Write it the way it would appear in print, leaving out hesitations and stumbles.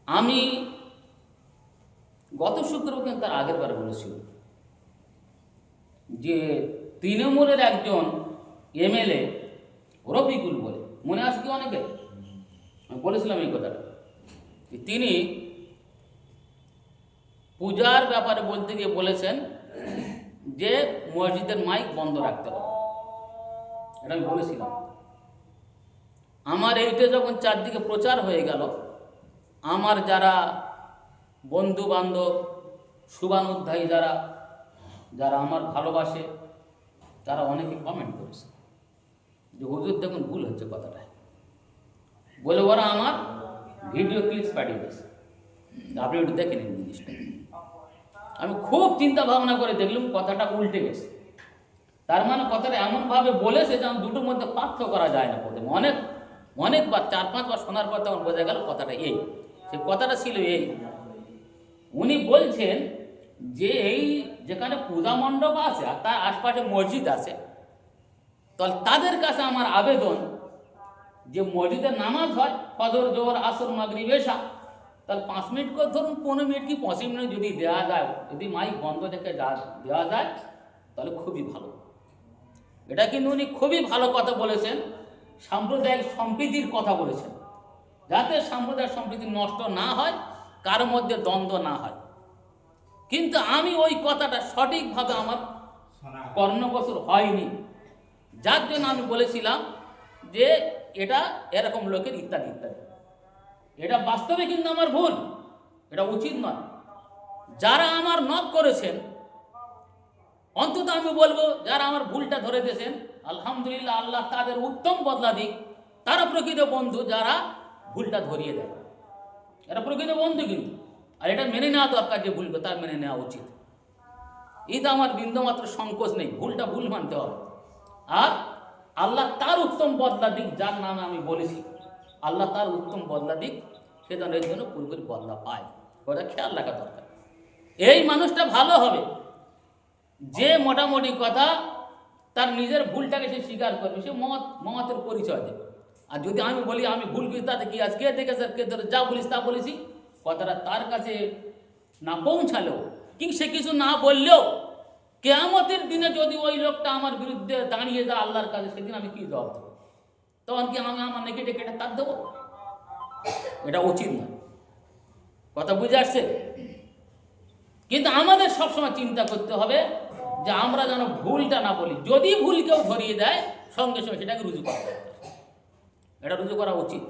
আমি গত শুক্রবার কিন্তু তার আগের বারে বলেছিল যে তৃণমূলের একজন এমএলএ রফিকুল বলে, মনে আছে কি অনেকে? আমি বলেছিলাম এই কথাটা, তিনি পূজার ব্যাপারে বলতে গিয়ে বলেছেন যে মসজিদের মাইক বন্ধ রাখতে হবে। এটা আমি বলেছিলাম। আমার এইটা যখন চারদিকে প্রচার হয়ে গেল, আমার যারা বন্ধু বান্ধব শুভানুধ্যায়ী যারা যারা আমার ভালোবাসে, তারা অনেকে কমেন্ট করেছে যে হুজুর দেখুন ভুল হচ্ছে কথাটায়, বলে ওরা আমার ভিডিও ক্লিপস পাঠিয়ে দিয়েছে, আপনি একটু দেখে নিন জিনিসটা। আমি খুব চিন্তা ভাবনা করে দেখলাম কথাটা উল্টে গেছে। তার মানে কথাটা এমনভাবে বলেছে যে দুটোর মধ্যে পার্থক্য করা যায় না। প্রথমে অনেকবার 4-5 বার শোনার পর তখন বোঝা গেল কথাটা এই, সে কথাটা ছিল এই। উনি বলছেন যে এই যেখানে পূজা মণ্ডপ আছে আর তার আশপাশে মসজিদ আছে, তাহলে তাদের কাছে আমার আবেদন যে মসজিদের নামাজ হয় ফজর জোহর আসর মাগরিব এশা, তাহলে 5 মিনিট করে ধরুন 15 মিনিট কি 25 মিনিট যদি দেওয়া যায়, যদি মাইক বন্ধ রেখে দেওয়া যায় তাহলে খুবই ভালো। এটা কিন্তু উনি খুবই ভালো কথা বলেছেন, সাম্প্রদায়িক সম্প্রীতির কথা বলেছেন, যাতে সাম্প্রদায়িক সম্প্রীতি নষ্ট না হয়, কারোর মধ্যে দ্বন্দ্ব না হয়। কিন্তু আমি ওই কথাটা সঠিকভাবে আমার কর্ণগোচর হয়নি, যার জন্য আমি বলেছিলাম যে এটা এরকম লোকের ইত্যাদি ইত্যাদি। এটা বাস্তবে কিন্তু আমার ভুল, এটা উচিত নয়। যারা আমার নক করেছেন, অন্তত আমি বলবো যারা আমার ভুলটা ধরে দিয়েছেন, আলহামদুলিল্লাহ, আল্লাহ তাদের উত্তম বদলা দিক। তারা প্রকৃত বন্ধু, যারা ভুলটা ধরিয়ে দেয়, এরা প্রকৃত বন্ধু কিন্তু। আর এটা মেনে নেওয়া দরকার, যে ভুল তার মেনে নেওয়া উচিত। এটা আমার বিন্দুমাত্র সংকোচ নেই, ভুলটা ভুল মানতে হবে। আর আল্লাহ তার উত্তম বদলা দিক, যার নামে আমি বলেছি, আল্লাহ তার উত্তম বদলা দিক, সে যেন এর জন্য পুরোপুরি বদলা পায়, ওটা খেয়াল রাখা দরকার। এই মানুষটা ভালো হবে যে মোটামুটি কথা তার নিজের ভুলটাকে সে স্বীকার করবে, সে মতের পরিচয় দেবে। আর যদি আমি বলি আমি ভুল করি, তাতে কি আজকে দেখে স্যার কে ধরে যা বলিস তা বলেছি, কথাটা তার কাছে না পৌঁছালেও, কি সে কিছু না বললেও, কিয়ামতের দিনে যদি ওই লোকটা আমার বিরুদ্ধে দাঁড়িয়ে যায় আল্লাহর কাছে, সেদিন আমি কি জবাব দেবো? তখন কি আমি আমার নেকেটে কেটে তার দেবো? এটা উচিত না। কথা বুঝে আসছে? কিন্তু আমাদের সবসময় চিন্তা করতে হবে যে আমরা যেন ভুলটা না বলি। যদি ভুল কেউ ধরিয়ে দেয়, সঙ্গে সঙ্গে সেটাকে রুজু করা, এটা রুজু করা উচিত।